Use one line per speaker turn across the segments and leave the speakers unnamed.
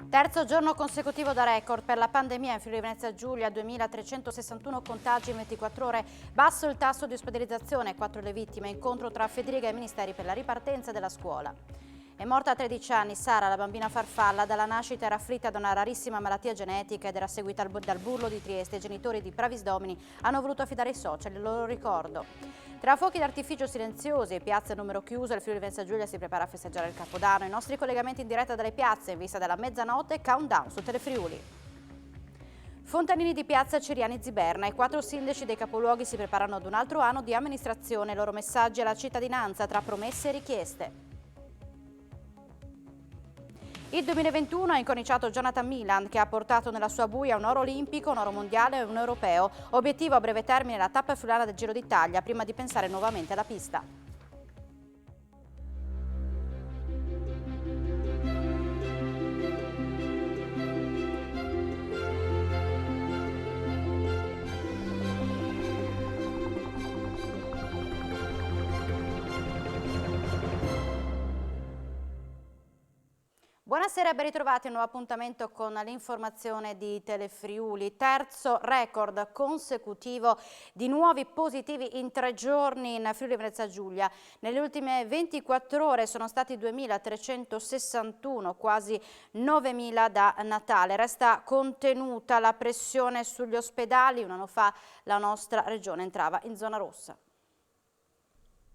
Terzo giorno consecutivo da record per la pandemia in Friuli Venezia Giulia, 2361 contagi in 24 ore, basso il tasso di ospedalizzazione, 4 le vittime, incontro tra Federica e i ministeri per la ripartenza della scuola. È morta a 13 anni Sara, la bambina farfalla, dalla nascita era afflitta da una rarissima malattia genetica ed era seguita dal burlo di Trieste. I genitori di Pravis Domini hanno voluto affidare ai social il loro ricordo. Tra fuochi d'artificio silenziosi e piazze a numero chiuso, il Friuli Venezia Giulia si prepara a festeggiare il Capodanno. I nostri collegamenti in diretta dalle piazze in vista della mezzanotte, countdown su Telefriuli. Fontanini di piazza Ciriani Ziberna. I 4 sindaci dei capoluoghi si preparano ad un altro anno di amministrazione. I loro messaggi alla cittadinanza tra promesse e richieste. Il 2021 ha incorniciato Jonathan Milan, che ha portato nella sua buia un oro olimpico, un oro mondiale e un europeo. Obiettivo a breve termine la tappa friulana del Giro d'Italia, prima di pensare nuovamente alla pista. Buonasera e ben ritrovati a un nuovo appuntamento con l'informazione di Telefriuli. Terzo record consecutivo di nuovi positivi in 3 giorni in Friuli Venezia Giulia. Nelle ultime 24 ore sono stati 2361, quasi 9000 da Natale. Resta contenuta la pressione sugli ospedali. Un anno fa la nostra regione entrava in zona rossa.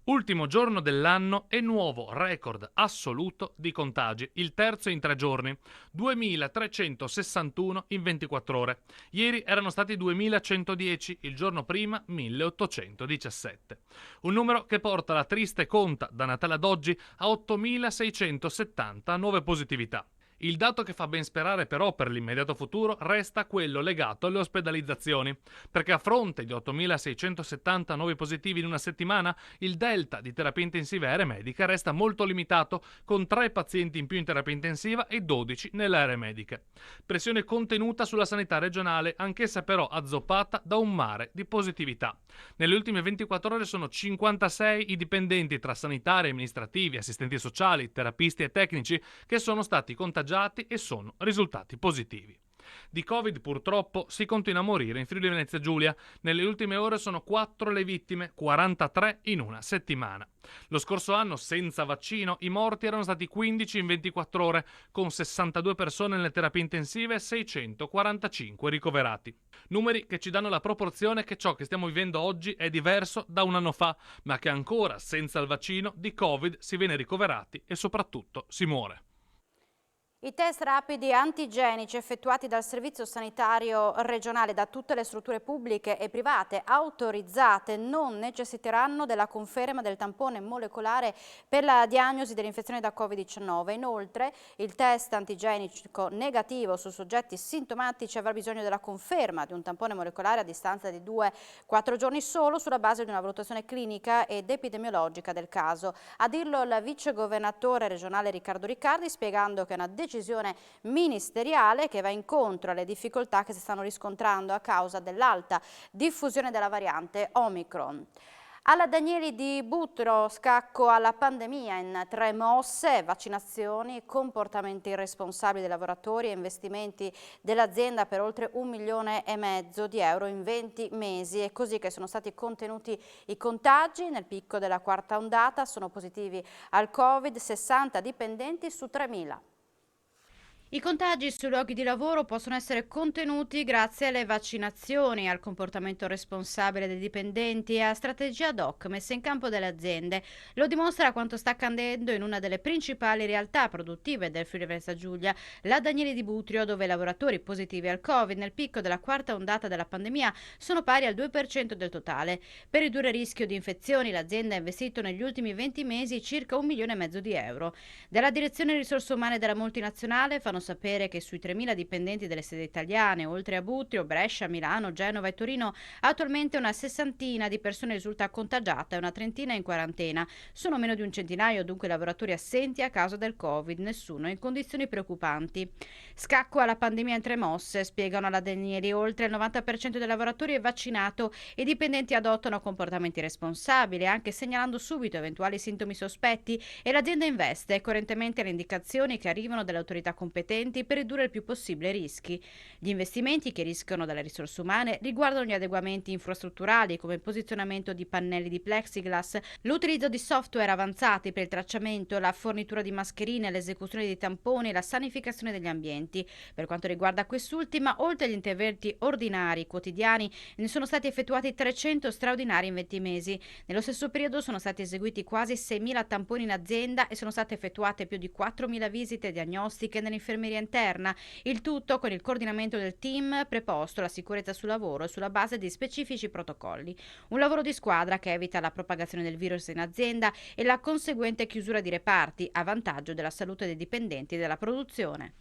Ultimo giorno dell'anno e nuovo record assoluto di contagi, il terzo in 3 giorni, 2361 in 24 ore. Ieri erano stati 2110, il giorno prima 1817. Un numero che porta la triste conta da Natale ad oggi a 8670 nuove positività. Il dato che fa ben sperare però per l'immediato futuro resta quello legato alle ospedalizzazioni, perché a fronte di 8.670 nuovi positivi in una settimana, il delta di terapia intensiva e area medica resta molto limitato, con 3 pazienti in più in terapia intensiva e 12 nelle aree mediche. Pressione contenuta sulla sanità regionale, anch'essa però azzoppata da un mare di positività. Nelle ultime 24 ore sono 56 i dipendenti tra sanitari, amministrativi, assistenti sociali, terapisti e tecnici che sono stati contagiati e sono risultati positivi. Di Covid purtroppo si continua a morire in Friuli Venezia Giulia. Nelle ultime ore sono 4 le vittime, 43 in una settimana. Lo scorso anno, senza vaccino, i morti erano stati 15 in 24 ore, con 62 persone nelle terapie intensive e 645 ricoverati. Numeri che ci danno la proporzione che ciò che stiamo vivendo oggi è diverso da un anno fa, ma che ancora, senza il vaccino, di Covid si viene ricoverati e soprattutto si muore.
I test rapidi antigenici effettuati dal Servizio Sanitario Regionale da tutte le strutture pubbliche e private autorizzate non necessiteranno della conferma del tampone molecolare per la diagnosi dell'infezione da Covid-19. Inoltre, il test antigenico negativo su soggetti sintomatici avrà bisogno della conferma di un tampone molecolare a distanza di 2-4 giorni solo sulla base di una valutazione clinica ed epidemiologica del caso. A dirlo il vicegovernatore regionale Riccardo Riccardi, spiegando che è una decisione ministeriale che va incontro alle difficoltà che si stanno riscontrando a causa dell'alta diffusione della variante Omicron. Alla Danieli di Butro, scacco alla pandemia in 3 mosse, vaccinazioni, comportamenti irresponsabili dei lavoratori e investimenti dell'azienda per oltre 1,5 milioni di euro in 20 mesi. È così che sono stati contenuti i contagi. Nel picco della quarta ondata sono positivi al Covid 60 dipendenti su 3.000. I contagi sui luoghi di lavoro possono essere contenuti grazie alle vaccinazioni, al comportamento responsabile dei dipendenti e a strategie ad hoc messe in campo dalle aziende. Lo dimostra quanto sta accadendo in una delle principali realtà produttive del Friuli Venezia Giulia, la Danieli di Butrio, dove i lavoratori positivi al Covid nel picco della quarta ondata della pandemia sono pari al 2% del totale. Per ridurre il rischio di infezioni, l'azienda ha investito negli ultimi 20 mesi circa 1,5 milioni di euro. Dalla direzione risorse umane della multinazionale fanno sapere che sui 3.000 dipendenti delle sedi italiane, oltre a Butrio, Brescia, Milano, Genova e Torino, attualmente una 60 di persone risulta contagiata e una 30 in quarantena. Sono meno di un centinaio dunque lavoratori assenti a causa del Covid, nessuno in condizioni preoccupanti. Scacco alla pandemia in 3 mosse, spiegano alla Danieli. Oltre il 90% dei lavoratori è vaccinato e i dipendenti adottano comportamenti responsabili, anche segnalando subito eventuali sintomi sospetti, e l'azienda investe coerentemente alle indicazioni che arrivano dalle autorità competenti competenti per ridurre il più possibile i rischi. Gli investimenti che rischiano dalle risorse umane riguardano gli adeguamenti infrastrutturali come il posizionamento di pannelli di plexiglass, l'utilizzo di software avanzati per il tracciamento, la fornitura di mascherine, l'esecuzione di tamponi e la sanificazione degli ambienti. Per quanto riguarda quest'ultima, oltre agli interventi ordinari quotidiani, ne sono stati effettuati 300 straordinari in 20 mesi. Nello stesso periodo sono stati eseguiti quasi 6.000 tamponi in azienda e sono state effettuate più di 4.000 visite diagnostiche nell'infermeria interna, il tutto con il coordinamento del team preposto alla sicurezza sul lavoro e sulla base di specifici protocolli. Un lavoro di squadra che evita la propagazione del virus in azienda e la conseguente chiusura di reparti a vantaggio della salute dei dipendenti e della produzione.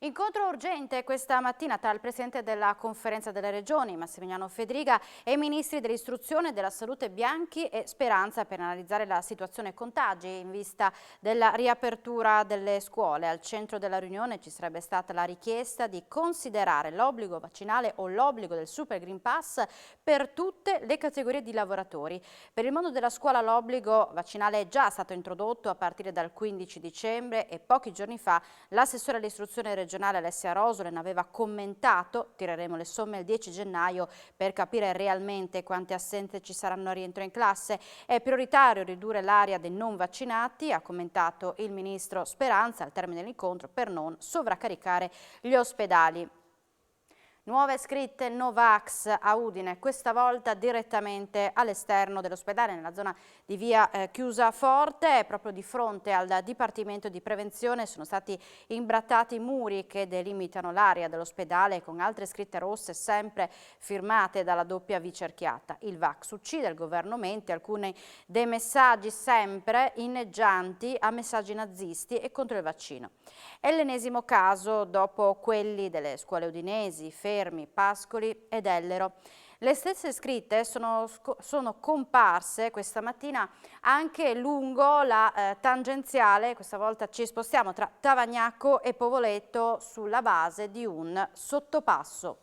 Incontro urgente questa mattina tra il Presidente della Conferenza delle Regioni, Massimiliano Fedriga, e i Ministri dell'Istruzione e della Salute Bianchi e Speranza per analizzare la situazione contagi in vista della riapertura delle scuole. Al centro della riunione ci sarebbe stata la richiesta di considerare l'obbligo vaccinale o l'obbligo del Super Green Pass per tutte le categorie di lavoratori. Per il mondo della scuola l'obbligo vaccinale è già stato introdotto a partire dal 15 dicembre e pochi giorni fa l'assessore all'istruzione regionale Alessia Rosole ne aveva commentato: tireremo le somme il 10 gennaio per capire realmente quante assenze ci saranno a rientro in classe. È prioritario ridurre l'area dei non vaccinati, ha commentato il ministro Speranza al termine dell'incontro, per non sovraccaricare gli ospedali. Nuove scritte Novax a Udine, questa volta direttamente all'esterno dell'ospedale, nella zona di via Chiusaforte. Proprio di fronte al Dipartimento di Prevenzione sono stati imbrattati muri che delimitano l'area dell'ospedale con altre scritte rosse sempre firmate dalla doppia V cerchiata. Il Vax uccide, il governo mente, alcuni dei messaggi sempre inneggianti a messaggi nazisti e contro il vaccino. È l'ennesimo caso dopo quelli delle scuole udinesi, Fermi, Pascoli ed Ellero. Le stesse scritte sono comparse questa mattina anche lungo la tangenziale, questa volta ci spostiamo tra Tavagnacco e Povoletto sulla base di un sottopasso.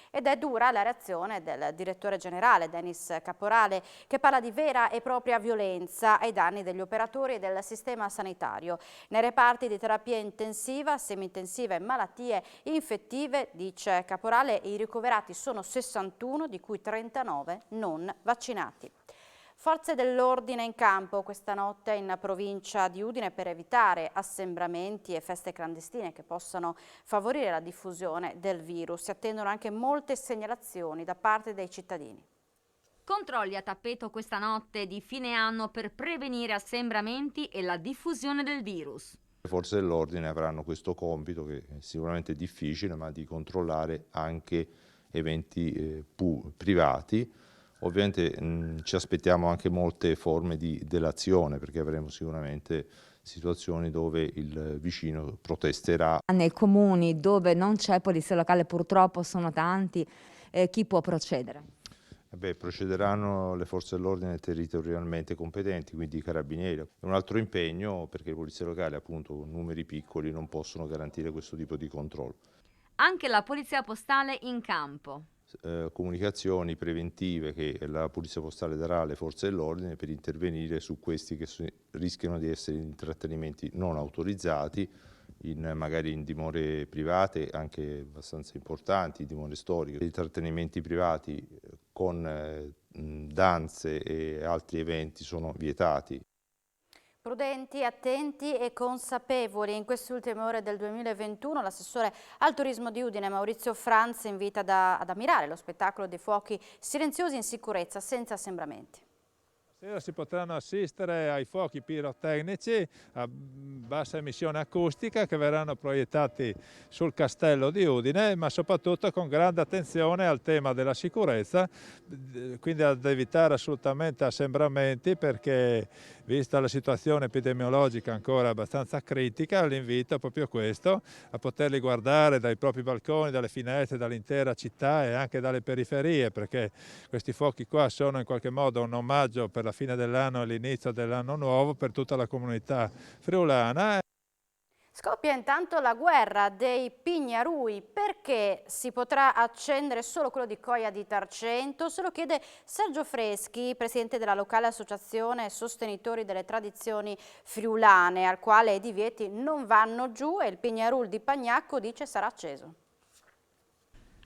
Ed è dura la reazione del direttore generale Denis Caporale, che parla di vera e propria violenza ai danni degli operatori e del sistema sanitario. Nei reparti di terapia intensiva, semi-intensiva e malattie infettive, dice Caporale, i ricoverati sono 61, di cui 39 non vaccinati. Forze dell'ordine in campo questa notte in provincia di Udine per evitare assembramenti e feste clandestine che possano favorire la diffusione del virus. Si attendono anche molte segnalazioni da parte dei cittadini.
Controlli a tappeto questa notte di fine anno per prevenire assembramenti e la diffusione del virus.
Le forze dell'ordine avranno questo compito, che è sicuramente difficile, ma di controllare anche eventi privati. Ovviamente ci aspettiamo anche molte forme di delazione, perché avremo sicuramente situazioni dove il vicino protesterà.
Nei comuni dove non c'è polizia locale, purtroppo sono tanti, chi può procedere?
Procederanno le forze dell'ordine territorialmente competenti, quindi i carabinieri. È un altro impegno, perché le polizie locali, appunto, con numeri piccoli, non possono garantire questo tipo di controllo.
Anche la polizia postale in campo.
Comunicazioni preventive che la polizia postale darà alle forze dell'ordine per intervenire su questi che rischiano di essere intrattenimenti non autorizzati, magari in dimore private anche abbastanza importanti, dimore storiche. I intrattenimenti privati con danze e altri eventi sono vietati.
Prudenti, attenti e consapevoli. In queste ultime ore del 2021 l'assessore al turismo di Udine Maurizio Franz invita ad ammirare lo spettacolo dei fuochi silenziosi in sicurezza, senza assembramenti.
Stasera si potranno assistere ai fuochi pirotecnici a bassa emissione acustica che verranno proiettati sul castello di Udine, ma soprattutto con grande attenzione al tema della sicurezza, quindi ad evitare assolutamente assembramenti, perché vista la situazione epidemiologica ancora abbastanza critica, l'invito è proprio questo, a poterli guardare dai propri balconi, dalle finestre, dall'intera città e anche dalle periferie, perché questi fuochi qua sono in qualche modo un omaggio per la fine dell'anno e l'inizio dell'anno nuovo per tutta la comunità friulana.
Scoppia intanto la guerra dei Pignarui. Perché si potrà accendere solo quello di Coia di Tarcento? Se lo chiede Sergio Freschi, presidente della locale associazione sostenitori delle tradizioni friulane, al quale i divieti non vanno giù e il Pignarul di Pagnacco dice sarà acceso.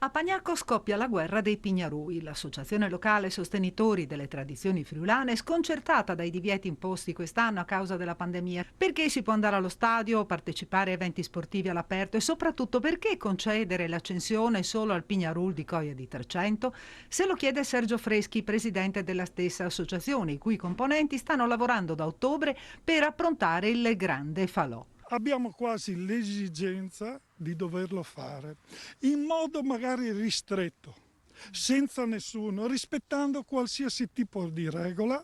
A Pagnacco scoppia la guerra dei Pignarui. L'associazione locale sostenitori delle tradizioni friulane è sconcertata dai divieti imposti quest'anno a causa della pandemia. Perché si può andare allo stadio, partecipare a eventi sportivi all'aperto e soprattutto perché concedere l'accensione solo al Pignarul di Coia di Tarcento? Se lo chiede Sergio Freschi, presidente della stessa associazione, i cui componenti stanno lavorando da ottobre per approntare il grande falò.
Abbiamo quasi l'esigenza di doverlo fare in modo magari ristretto, senza nessuno, rispettando qualsiasi tipo di regola,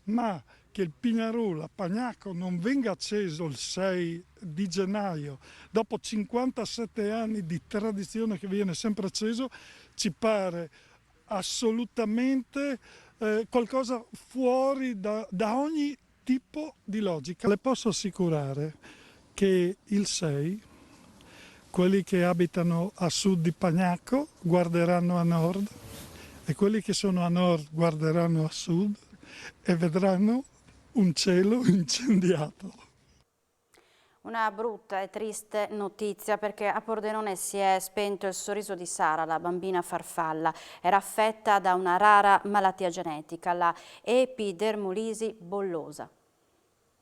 ma che il Pignarul a Pagnacco non venga acceso il 6 di gennaio, dopo 57 anni di tradizione che viene sempre acceso, ci pare assolutamente qualcosa fuori da ogni tipo di logica. Le posso assicurare che il 6, quelli che abitano a sud di Pagnacco guarderanno a nord e quelli che sono a nord guarderanno a sud e vedranno un cielo incendiato.
Una brutta e triste notizia perché a Pordenone si è spento il sorriso di Sara, la bambina farfalla. Era affetta da una rara malattia genetica, la epidermolisi bollosa.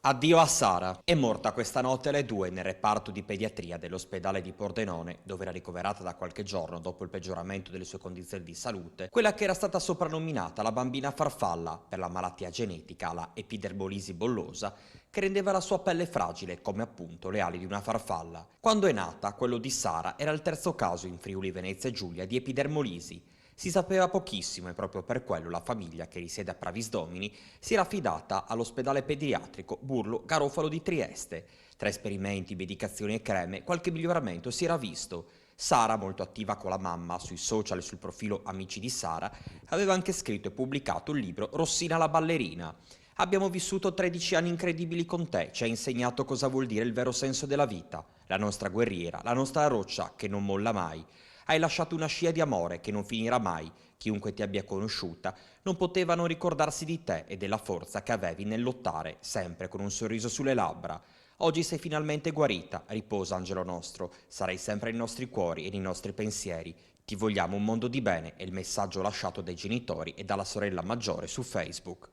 Addio a Sara. È morta questa notte alle 2 nel reparto di pediatria dell'ospedale di Pordenone, dove era ricoverata da qualche giorno dopo il peggioramento delle sue condizioni di salute, quella che era stata soprannominata la bambina farfalla per la malattia genetica, la epidermolisi bollosa, che rendeva la sua pelle fragile come appunto le ali di una farfalla. Quando è nata, quello di Sara era il terzo caso in Friuli Venezia Giulia di epidermolisi. Si sapeva pochissimo e proprio per quello la famiglia, che risiede a Pravisdomini, si era affidata all'ospedale pediatrico Burlo Garofalo di Trieste. Tra esperimenti, medicazioni e creme, qualche miglioramento si era visto. Sara, molto attiva con la mamma sui social e sul profilo Amici di Sara, aveva anche scritto e pubblicato il libro Rossina la ballerina. Abbiamo vissuto 13 anni incredibili con te, ci ha insegnato cosa vuol dire il vero senso della vita, la nostra guerriera, la nostra roccia che non molla mai. Hai lasciato una scia di amore che non finirà mai. Chiunque ti abbia conosciuta non poteva non ricordarsi di te e della forza che avevi nel lottare, sempre con un sorriso sulle labbra. Oggi sei finalmente guarita, riposa angelo nostro, sarai sempre nei nostri cuori e nei nostri pensieri. Ti vogliamo un mondo di bene, è il messaggio lasciato dai genitori e dalla sorella maggiore su Facebook.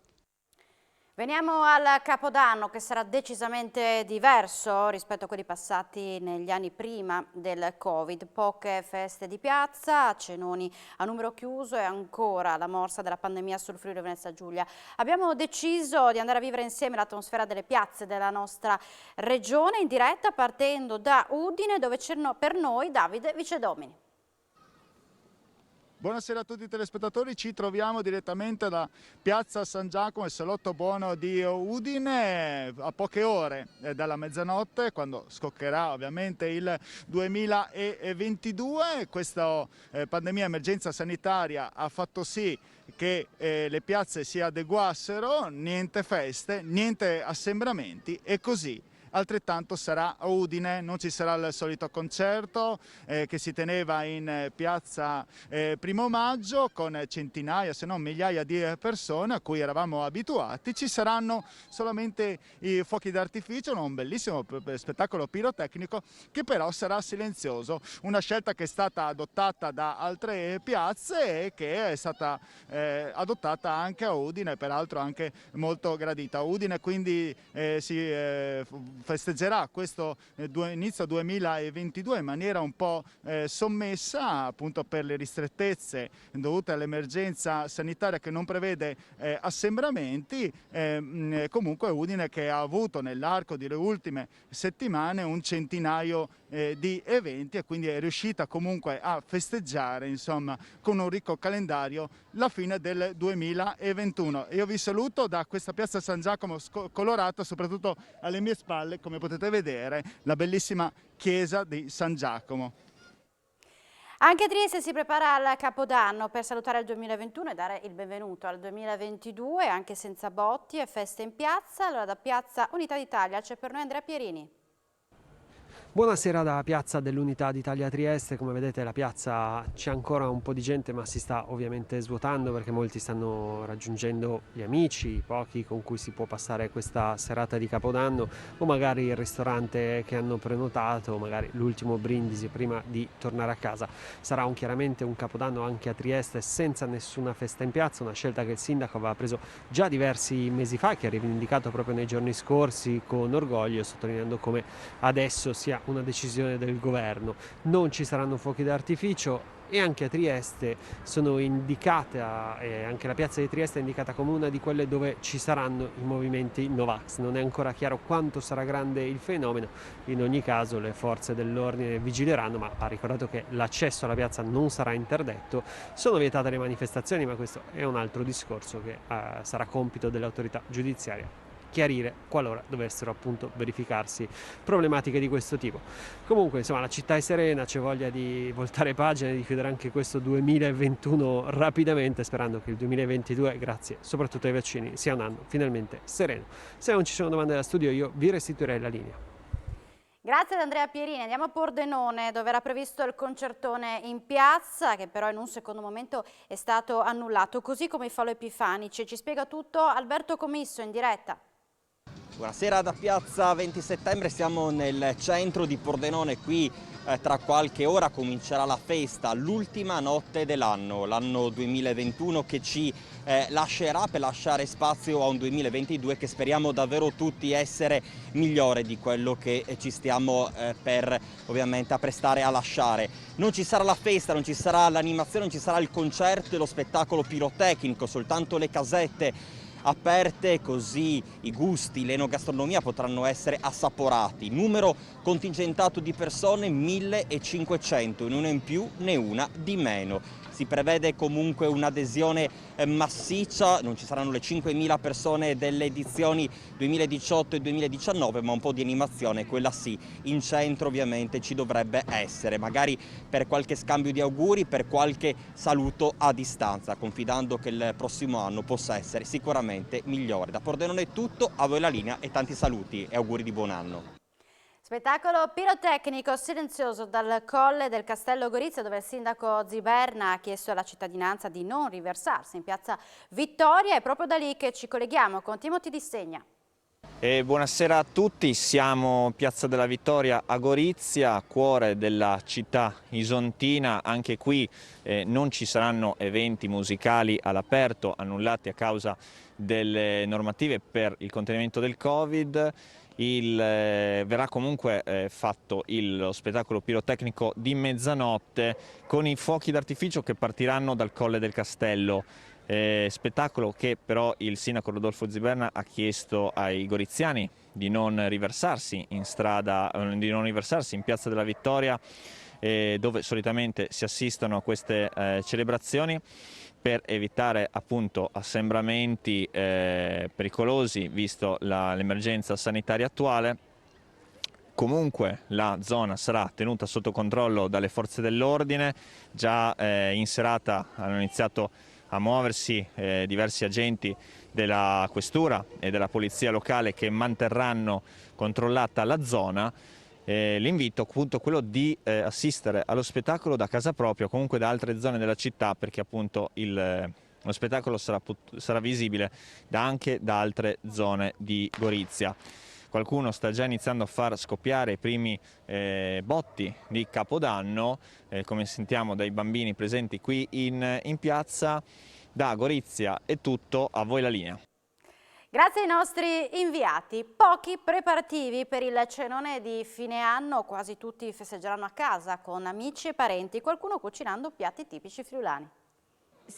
Veniamo al Capodanno, che sarà decisamente diverso rispetto a quelli passati negli anni prima del Covid. Poche feste di piazza, cenoni a numero chiuso e ancora la morsa della pandemia sul Friuli Venezia Giulia. Abbiamo deciso di andare a vivere insieme l'atmosfera delle piazze della nostra regione in diretta partendo da Udine, dove c'è per noi Davide Vicedomini.
Buonasera a tutti i telespettatori, ci troviamo direttamente da Piazza San Giacomo e Salotto Buono di Udine, a poche ore dalla mezzanotte, quando scoccherà ovviamente il 2022. Questa pandemia, emergenza sanitaria, ha fatto sì che le piazze si adeguassero, niente feste, niente assembramenti e così. Altrettanto sarà a Udine, non ci sarà il solito concerto che si teneva in piazza Primo Maggio con centinaia se non migliaia di persone a cui eravamo abituati. Ci saranno solamente i fuochi d'artificio, un bellissimo spettacolo pirotecnico che però sarà silenzioso, una scelta che è stata adottata da altre piazze e che è stata adottata anche a Udine, peraltro anche molto gradita. Udine quindi si festeggerà questo inizio 2022 in maniera un po' sommessa, appunto per le ristrettezze dovute all'emergenza sanitaria che non prevede assembramenti. Comunque Udine, che ha avuto nell'arco delle ultime settimane un centinaio di eventi, e quindi è riuscita comunque a festeggiare, insomma, con un ricco calendario la fine del 2021. Io vi saluto da questa piazza San Giacomo colorata, soprattutto alle mie spalle, come potete vedere, la bellissima chiesa di San Giacomo.
Anche Trieste si prepara al Capodanno per salutare il 2021 e dare il benvenuto al 2022, anche senza botti e feste in piazza. Allora da Piazza Unità d'Italia c'è per noi Andrea Pierini.
Buonasera da Piazza dell'Unità d'Italia Trieste. Come vedete la piazza c'è ancora un po' di gente, ma si sta ovviamente svuotando perché molti stanno raggiungendo gli amici, i pochi con cui si può passare questa serata di Capodanno, o magari il ristorante che hanno prenotato, magari l'ultimo brindisi prima di tornare a casa. Sarà chiaramente un Capodanno anche a Trieste senza nessuna festa in piazza, una scelta che il sindaco aveva preso già diversi mesi fa, che ha rivendicato proprio nei giorni scorsi con orgoglio, sottolineando come adesso sia una decisione del governo. Non ci saranno fuochi d'artificio e anche a Trieste sono indicate, anche la piazza di Trieste è indicata come una di quelle dove ci saranno i movimenti Novax. Non è ancora chiaro quanto sarà grande il fenomeno, in ogni caso le forze dell'ordine vigileranno, ma ha ricordato che l'accesso alla piazza non sarà interdetto. Sono vietate le manifestazioni, ma questo è un altro discorso che sarà compito dell'autorità giudiziaria chiarire qualora dovessero appunto verificarsi problematiche di questo tipo. Comunque insomma la città è serena, c'è voglia di voltare pagina e di chiudere anche questo 2021 rapidamente, sperando che il 2022, grazie soprattutto ai vaccini, sia un anno finalmente sereno. Se non ci sono domande da studio io vi restituirei la linea.
Grazie ad Andrea Pierini. Andiamo a Pordenone, dove era previsto il concertone in piazza, che però in un secondo momento è stato annullato, così come i falò epifanici. Ci spiega tutto Alberto Comisso in diretta.
Buonasera da Piazza 20 settembre, siamo nel centro di Pordenone, qui tra qualche ora comincerà la festa, l'ultima notte dell'anno, l'anno 2021 che ci lascerà per lasciare spazio a un 2022 che speriamo davvero tutti essere migliore di quello che ci stiamo per ovviamente apprestare a lasciare. Non ci sarà la festa, non ci sarà l'animazione, non ci sarà il concerto e lo spettacolo pirotecnico, soltanto le casette aperte, così i gusti, l'enogastronomia potranno essere assaporati. Numero contingentato di persone 1500, né una in più né una di meno. Si prevede comunque un'adesione massiccia, non ci saranno le 5.000 persone delle edizioni 2018 e 2019, ma un po' di animazione, quella sì, in centro ovviamente ci dovrebbe essere, magari per qualche scambio di auguri, per qualche saluto a distanza, confidando che il prossimo anno possa essere sicuramente migliore. Da Pordenone è tutto, a voi la linea e tanti saluti e auguri di buon anno.
Spettacolo pirotecnico silenzioso dal colle del Castello Gorizia, dove il sindaco Ziberna ha chiesto alla cittadinanza di non riversarsi in piazza Vittoria. È proprio da lì che ci colleghiamo con Timothy Di Segna.
Buonasera a tutti, siamo Piazza della Vittoria a Gorizia, cuore della città isontina. Anche qui non ci saranno eventi musicali all'aperto, annullati a causa delle normative per il contenimento del Covid. Verrà comunque fatto lo spettacolo pirotecnico di mezzanotte con i fuochi d'artificio che partiranno dal Colle del Castello. Spettacolo che però il sindaco Rodolfo Ziberna ha chiesto ai goriziani di non riversarsi in strada, di non riversarsi in Piazza della Vittoria, dove solitamente si assistono a queste celebrazioni, per evitare appunto assembramenti pericolosi visto l'emergenza sanitaria attuale. Comunque la zona sarà tenuta sotto controllo dalle forze dell'ordine. Già in serata hanno iniziato a muoversi diversi agenti della questura e della polizia locale che manterranno controllata la zona. L'invito appunto è quello di assistere allo spettacolo da casa propria o comunque da altre zone della città, perché appunto lo spettacolo sarà visibile anche da altre zone di Gorizia. Qualcuno sta già iniziando a far scoppiare i primi botti di Capodanno, come sentiamo dai bambini presenti qui in piazza. Da Gorizia è tutto, a voi la linea.
Grazie ai nostri inviati. Pochi preparativi per il cenone di fine anno, quasi tutti festeggeranno a casa con amici e parenti, qualcuno cucinando piatti tipici friulani.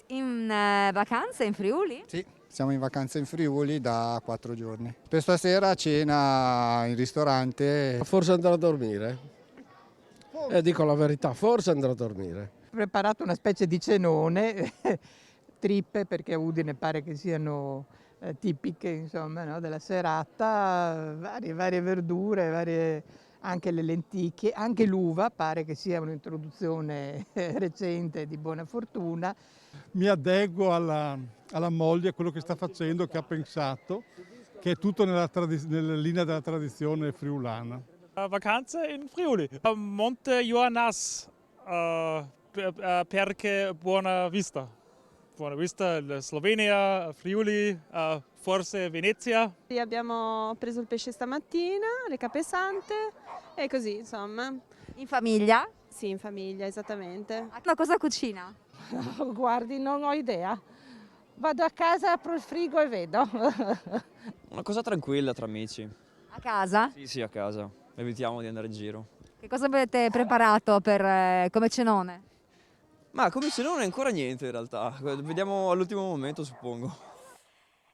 In vacanza in Friuli?
Sì, siamo in vacanza in Friuli da 4 giorni. Per stasera cena in ristorante.
Forse andrò a dormire. Dico la verità, forse andrò a dormire.
Ho preparato una specie di cenone, trippe, perché a Udine pare che siano tipiche, insomma, no, della serata, varie verdure, anche le lenticchie, anche l'uva, pare che sia un'introduzione recente di buona fortuna.
Mi adeguo alla moglie, a quello che sta facendo, che ha pensato, che è tutto nella linea della tradizione friulana.
Vacanze in Friuli, Monte Ioannas, perché buona vista, Slovenia, Friuli, forse Venezia.
Abbiamo preso il pesce stamattina, le capesante e così insomma.
In famiglia?
Sì, in famiglia, esattamente.
Ma cosa cucina?
Guardi, non ho idea. Vado a casa, apro il frigo e vedo.
Una cosa tranquilla tra amici.
A casa?
Sì, a casa. Evitiamo di andare in giro.
Che cosa avete preparato come cenone?
Ma come se non è ancora niente in realtà. Vediamo all'ultimo momento, suppongo.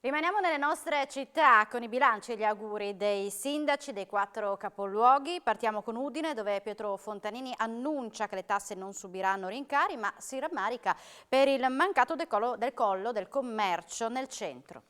Rimaniamo nelle nostre città con i bilanci e gli auguri dei sindaci dei 4 capoluoghi. Partiamo con Udine, dove Pietro Fontanini annuncia che le tasse non subiranno rincari, ma si rammarica per il mancato decollo del commercio nel centro.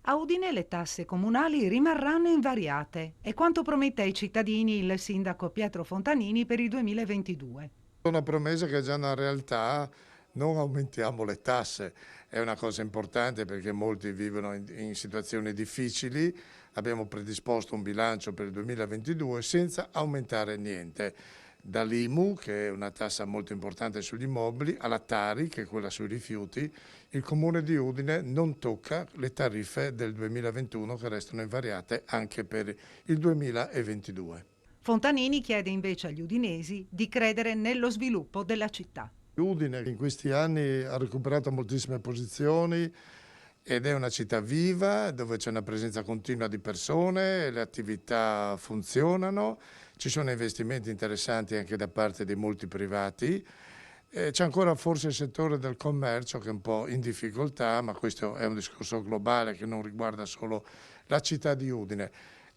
A Udine le tasse comunali rimarranno invariate. È quanto promette ai cittadini il sindaco Pietro Fontanini per il 2022.
Una promessa che è già una realtà. Non aumentiamo le tasse, è una cosa importante perché molti vivono in situazioni difficili. Abbiamo predisposto un bilancio per il 2022 senza aumentare niente. Dall'IMU, che è una tassa molto importante sugli immobili, alla Tari, che è quella sui rifiuti, il Comune di Udine non tocca le tariffe del 2021 che restano invariate anche per il 2022.
Fontanini chiede invece agli udinesi di credere nello sviluppo della città.
Udine in questi anni ha recuperato moltissime posizioni ed è una città viva dove c'è una presenza continua di persone, le attività funzionano, ci sono investimenti interessanti anche da parte di molti privati. C'è ancora forse il settore del commercio che è un po' in difficoltà, ma questo è un discorso globale che non riguarda solo la città di Udine.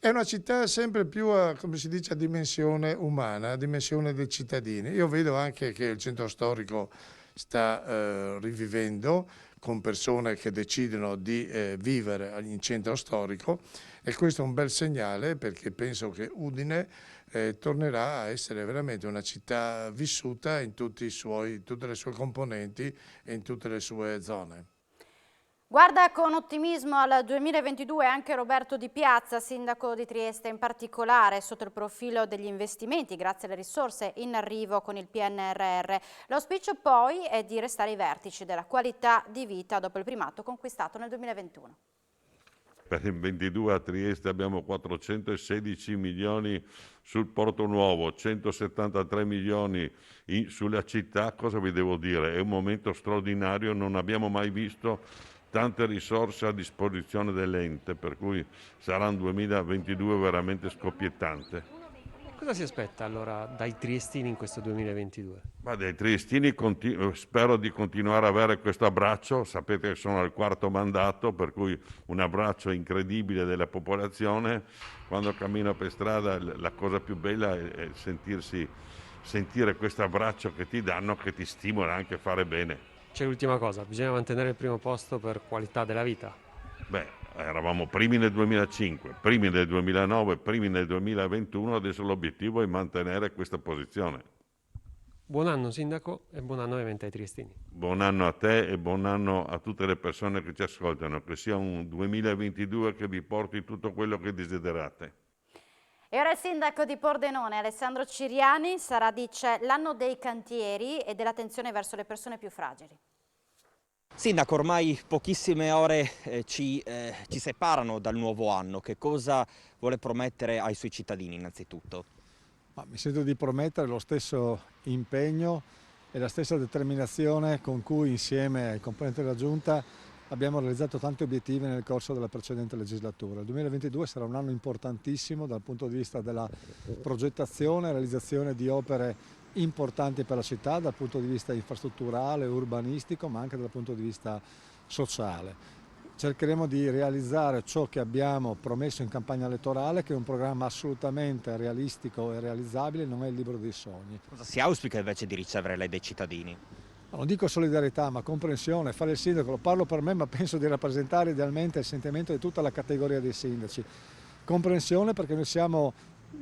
È una città sempre più, come si dice, a dimensione umana, a dimensione dei cittadini. Io vedo anche che il centro storico sta rivivendo con persone che decidono di vivere in centro storico e questo è un bel segnale perché penso che Udine tornerà a essere veramente una città vissuta in tutte le sue componenti e in tutte le sue zone.
Guarda con ottimismo al 2022 anche Roberto Di Piazza, sindaco di Trieste, in particolare sotto il profilo degli investimenti grazie alle risorse in arrivo con il PNRR. L'auspicio poi è di restare ai vertici della qualità di vita dopo il primato conquistato nel 2021.
Per il 2022 a Trieste abbiamo 416 milioni sul Porto Nuovo, 173 milioni sulla città. Cosa vi devo dire? È un momento straordinario, non abbiamo mai visto tante risorse a disposizione dell'ente, per cui sarà un 2022 veramente scoppiettante.
Cosa si aspetta allora dai triestini in questo 2022?
Ma dai triestini spero di continuare a avere questo abbraccio, sapete che sono al 4º mandato, per cui un abbraccio incredibile della popolazione. Quando cammino per strada la cosa più bella è sentire questo abbraccio che ti danno, che ti stimola anche a fare bene.
C'è l'ultima cosa, bisogna mantenere il primo posto per qualità della vita.
Beh, eravamo primi nel 2005, primi nel 2009, primi nel 2021, adesso l'obiettivo è mantenere questa posizione.
Buon anno sindaco e buon anno ovviamente ai triestini.
Buon anno a te e buon anno a tutte le persone che ci ascoltano, che sia un 2022 che vi porti tutto quello che desiderate.
E ora il sindaco di Pordenone, Alessandro Ciriani, sarà, dice, l'anno dei cantieri e dell'attenzione verso le persone più fragili.
Sindaco, ormai pochissime ore ci separano dal nuovo anno. Che cosa vuole promettere ai suoi cittadini innanzitutto?
Mi sento di promettere lo stesso impegno e la stessa determinazione con cui insieme ai componenti della Giunta abbiamo realizzato tanti obiettivi nel corso della precedente legislatura. Il 2022 sarà un anno importantissimo dal punto di vista della progettazione e realizzazione di opere importanti per la città dal punto di vista infrastrutturale, urbanistico, ma anche dal punto di vista sociale. Cercheremo di realizzare ciò che abbiamo promesso in campagna elettorale, che è un programma assolutamente realistico e realizzabile, non è il libro dei sogni.
Cosa si auspica invece di ricevere lei dai cittadini?
Non dico solidarietà, ma comprensione. Fare il sindaco, lo parlo per me, ma penso di rappresentare idealmente il sentimento di tutta la categoria dei sindaci. Comprensione perché noi siamo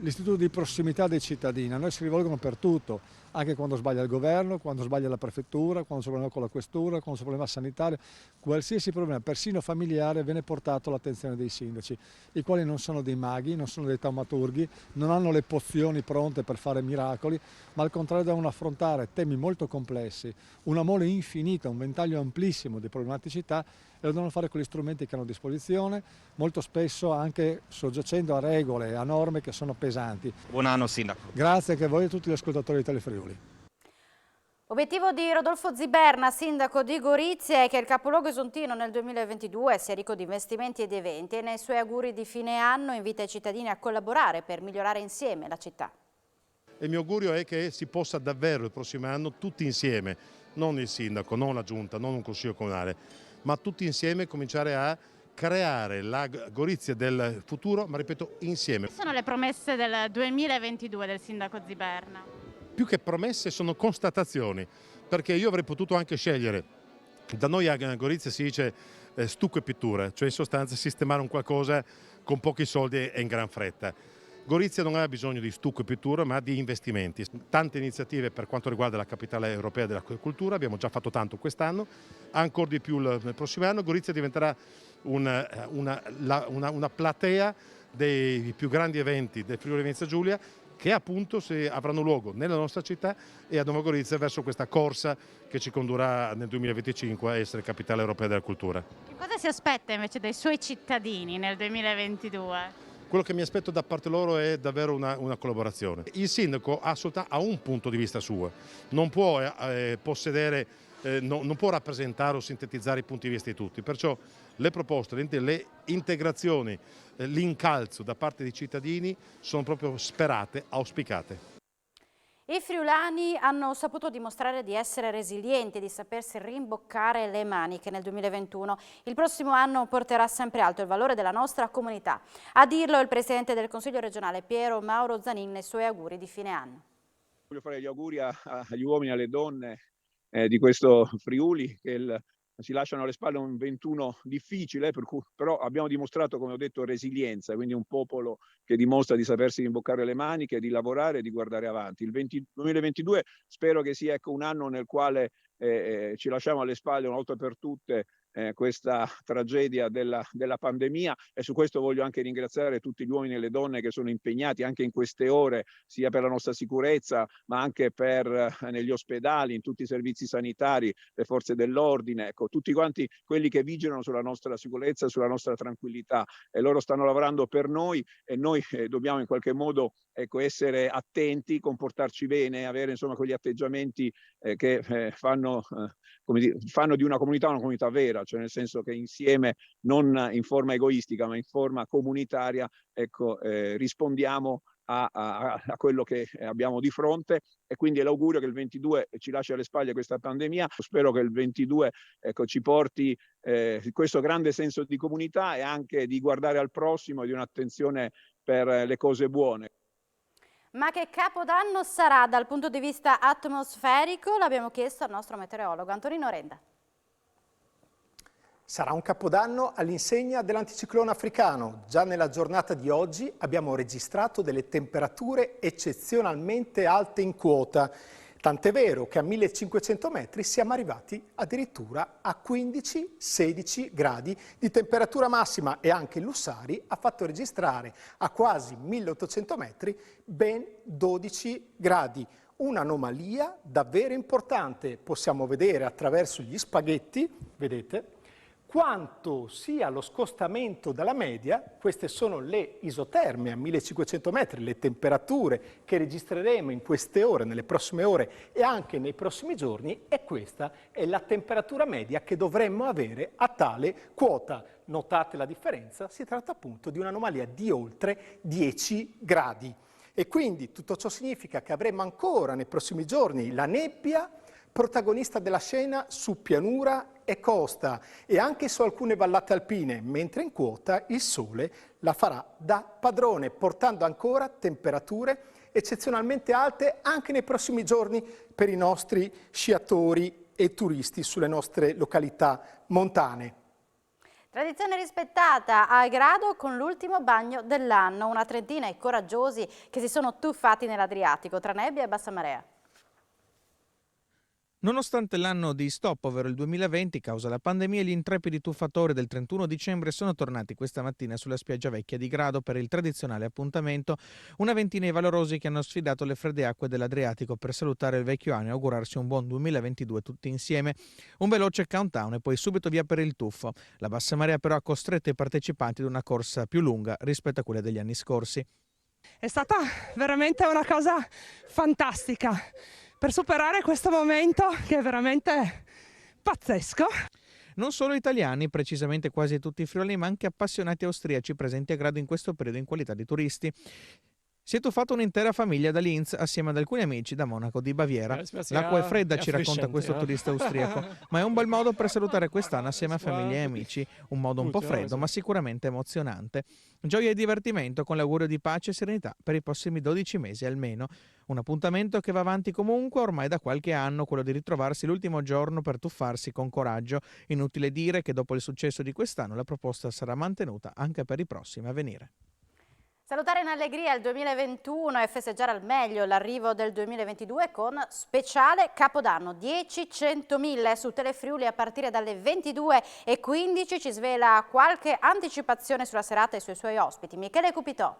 l'istituto di prossimità dei cittadini. A noi si rivolgono per tutto, anche quando sbaglia il governo, quando sbaglia la prefettura, quando c'è problema con la questura, quando c'è problema sanitario, qualsiasi problema, persino familiare, viene portato all'attenzione dei sindaci, i quali non sono dei maghi, non sono dei taumaturghi, non hanno le pozioni pronte per fare miracoli, ma al contrario devono affrontare temi molto complessi, una mole infinita, un ventaglio amplissimo di problematicità, e lo devono fare con gli strumenti che hanno a disposizione, molto spesso anche soggiacendo a regole e a norme che sono pesanti.
Buon anno Sindaco.
Grazie anche a voi e a tutti gli ascoltatori di Telefriuli.
Obiettivo di Rodolfo Ziberna, sindaco di Gorizia, è che il capoluogo isontino nel 2022 sia ricco di investimenti ed eventi, e nei suoi auguri di fine anno invita i cittadini a collaborare per migliorare insieme la città.
Il mio augurio è che si possa davvero il prossimo anno tutti insieme, non il sindaco, non la giunta, non un consiglio comunale, ma tutti insieme cominciare a creare la Gorizia del futuro, ma ripeto, insieme.
Quali sono le promesse del 2022 del sindaco Ziberna?
Più che promesse sono constatazioni, perché io avrei potuto anche scegliere. Da noi a Gorizia si dice stucco e pittura, cioè in sostanza sistemare un qualcosa con pochi soldi e in gran fretta. Gorizia non ha bisogno di stucco e pittura, ma di investimenti. Tante iniziative per quanto riguarda la capitale europea della cultura, abbiamo già fatto tanto quest'anno, ancora di più nel prossimo anno. Gorizia diventerà una platea dei più grandi eventi del Friuli Venezia Giulia, che appunto avranno luogo nella nostra città e a Nuova Gorizia, verso questa corsa che ci condurrà nel 2025 a essere capitale europea della cultura.
Che cosa si aspetta invece dai suoi cittadini nel 2022?
Quello che mi aspetto da parte loro è davvero una collaborazione. Il sindaco ha un punto di vista suo, non può possedere, non può rappresentare o sintetizzare i punti di vista di tutti, perciò le proposte, le integrazioni, l'incalzo da parte dei cittadini sono proprio sperate, auspicate.
I friulani hanno saputo dimostrare di essere resilienti e di sapersi rimboccare le maniche nel 2021. Il prossimo anno porterà sempre alto il valore della nostra comunità. A dirlo il presidente del Consiglio regionale Piero Mauro Zanin nei suoi auguri di fine anno.
Voglio fare gli auguri agli uomini e alle donne di questo Friuli, che si lasciano alle spalle un 21 difficile, però abbiamo dimostrato, come ho detto, resilienza, quindi un popolo che dimostra di sapersi rimboccare le maniche, di lavorare e di guardare avanti. Il 2022 spero che sia un anno nel quale ci lasciamo alle spalle una volta per tutte questa tragedia della pandemia, e su questo voglio anche ringraziare tutti gli uomini e le donne che sono impegnati anche in queste ore sia per la nostra sicurezza ma anche negli ospedali, in tutti i servizi sanitari, le forze dell'ordine, ecco, tutti quanti quelli che vigilano sulla nostra sicurezza, sulla nostra tranquillità, e loro stanno lavorando per noi e noi dobbiamo in qualche modo essere attenti, comportarci bene, avere insomma quegli atteggiamenti che fanno di una comunità vera, cioè nel senso che insieme, non in forma egoistica ma in forma comunitaria, rispondiamo a quello che abbiamo di fronte, e quindi è l'augurio che il 22 ci lasci alle spalle questa pandemia. Spero che il 22 ci porti questo grande senso di comunità e anche di guardare al prossimo e di un'attenzione per le cose buone.
Ma che capodanno sarà dal punto di vista atmosferico? L'abbiamo chiesto al nostro meteorologo Antonino Renda.
Sarà un capodanno all'insegna dell'anticiclone africano. Già nella giornata di oggi abbiamo registrato delle temperature eccezionalmente alte in quota. Tant'è vero che a 1500 metri siamo arrivati addirittura a 15-16 gradi di temperatura massima, e anche Lussari ha fatto registrare a quasi 1800 metri ben 12 gradi. Un'anomalia davvero importante. Possiamo vedere attraverso gli spaghetti, vedete, quanto sia lo scostamento dalla media. Queste sono le isoterme a 1500 metri, le temperature che registreremo in queste ore, nelle prossime ore e anche nei prossimi giorni, e questa è la temperatura media che dovremmo avere a tale quota. Notate la differenza? Si tratta appunto di un'anomalia di oltre 10 gradi. E quindi tutto ciò significa che avremo ancora nei prossimi giorni la nebbia protagonista della scena su pianura e costa, e anche su alcune vallate alpine, mentre in quota il sole la farà da padrone, portando ancora temperature eccezionalmente alte anche nei prossimi giorni per i nostri sciatori e turisti sulle nostre località montane.
Tradizione rispettata a Grado con l'ultimo bagno dell'anno, una trentina i coraggiosi che si sono tuffati nell'Adriatico tra nebbia e bassa marea.
Nonostante l'anno di stop, ovvero il 2020, causa la pandemia, gli intrepidi tuffatori del 31 dicembre sono tornati questa mattina sulla spiaggia vecchia di Grado per il tradizionale appuntamento. Una ventina i valorosi che hanno sfidato le fredde acque dell'Adriatico per salutare il vecchio anno e augurarsi un buon 2022 tutti insieme. Un veloce countdown e poi subito via per il tuffo. La bassa marea però ha costretto i partecipanti ad una corsa più lunga rispetto a quella degli anni scorsi.
È stata veramente una cosa fantastica per superare questo momento che è veramente pazzesco.
Non solo italiani, precisamente quasi tutti friulani, ma anche appassionati austriaci presenti a Grado in questo periodo in qualità di turisti. Si è tuffata un'intera famiglia da Linz assieme ad alcuni amici da Monaco di Baviera. L'acqua è fredda, ci racconta questo turista austriaco, ma è un bel modo per salutare quest'anno assieme a famiglia e amici. Un modo un po' freddo, ma sicuramente emozionante. Gioia e divertimento con l'augurio di pace e serenità per i prossimi 12 mesi almeno. Un appuntamento che va avanti comunque ormai da qualche anno, quello di ritrovarsi l'ultimo giorno per tuffarsi con coraggio. Inutile dire che dopo il successo di quest'anno la proposta sarà mantenuta anche per i prossimi a venire.
Salutare in allegria il 2021 e festeggiare al meglio l'arrivo del 2022 con speciale Capodanno. 10-100.000 su Telefriuli a partire dalle 22:15. Ci svela qualche anticipazione sulla serata e sui suoi ospiti. Michele Cupitò.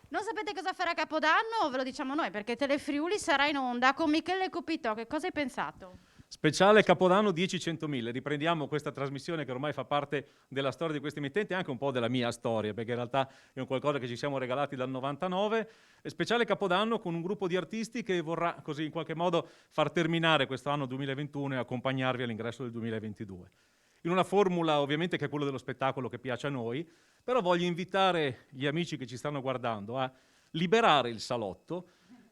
Non sapete cosa farà Capodanno? Ve lo diciamo noi, perché Telefriuli sarà in onda con Michele Cupitò. Che cosa hai pensato?
Speciale Capodanno 10-100.000. Riprendiamo questa trasmissione che ormai fa parte della storia di questi emittenti e anche un po' della mia storia, perché in realtà è un qualcosa che ci siamo regalati dal 99. Speciale Capodanno con un gruppo di artisti che vorrà così in qualche modo far terminare questo anno 2021 e accompagnarvi all'ingresso del 2022. In una formula ovviamente che è quello dello spettacolo che piace a noi, però voglio invitare gli amici che ci stanno guardando a liberare il salotto,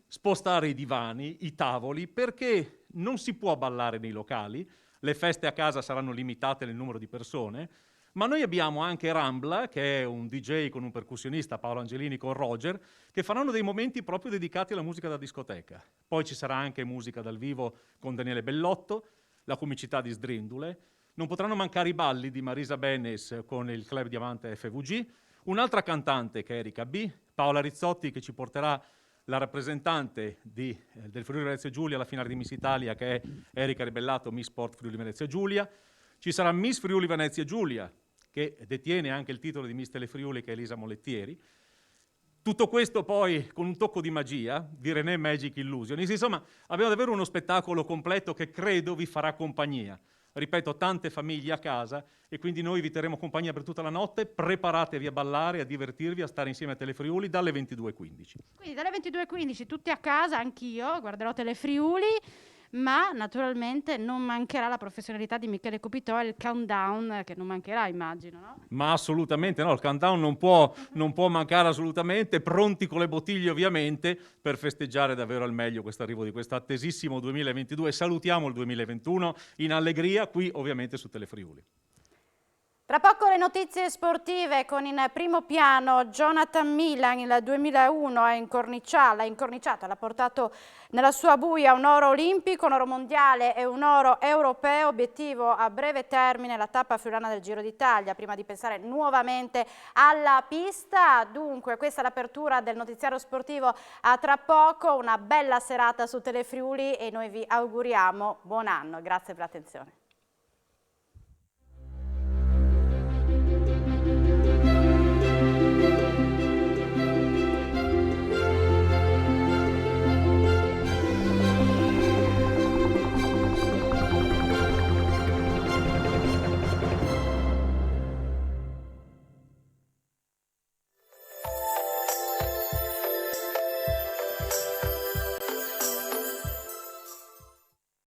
spostare i divani, i tavoli, perché non si può ballare nei locali, le feste a casa saranno limitate nel numero di persone, ma noi abbiamo anche Rambla, che è un DJ con un percussionista, Paolo Angelini con Roger, che faranno dei momenti proprio dedicati alla musica da discoteca. Poi ci sarà anche musica dal vivo con Daniele Bellotto, la comicità di Sdrindule, non potranno mancare i balli di Marisa Benes con il Club Diamante FVG, un'altra cantante che è Erika B, Paola Rizzotti che ci porterà la rappresentante del Friuli Venezia Giulia alla finale di Miss Italia, che è Erika Ribellato, Miss Sport Friuli Venezia Giulia. Ci sarà Miss Friuli Venezia Giulia, che detiene anche il titolo di Miss Telefriuli, che è Elisa Molettieri. Tutto questo poi con un tocco di magia di René Magic Illusions. Insomma, abbiamo davvero uno spettacolo completo che credo vi farà compagnia. Ripeto, tante famiglie a casa e quindi noi vi terremo compagnia per tutta la notte. Preparatevi a ballare, a divertirvi, a stare insieme a Telefriuli dalle 22:15.
Quindi dalle 22:15 tutti a casa, anch'io guarderò Telefriuli, ma naturalmente non mancherà la professionalità di Michele Cupitò e il countdown che non mancherà, immagino, no?
Ma assolutamente no, il countdown non può mancare assolutamente, pronti con le bottiglie ovviamente per festeggiare davvero al meglio questo arrivo di questo attesissimo 2022. Salutiamo il 2021 in allegria qui ovviamente su Telefriuli.
Tra poco le notizie sportive con in primo piano Jonathan Milan, il 2001 l'ha incorniciato, l'ha portato nella sua buia un oro olimpico, un oro mondiale e un oro europeo, obiettivo a breve termine la tappa friulana del Giro d'Italia, prima di pensare nuovamente alla pista. Dunque questa è l'apertura del notiziario sportivo, a tra poco, una bella serata su Telefriuli e noi vi auguriamo buon anno, grazie per l'attenzione.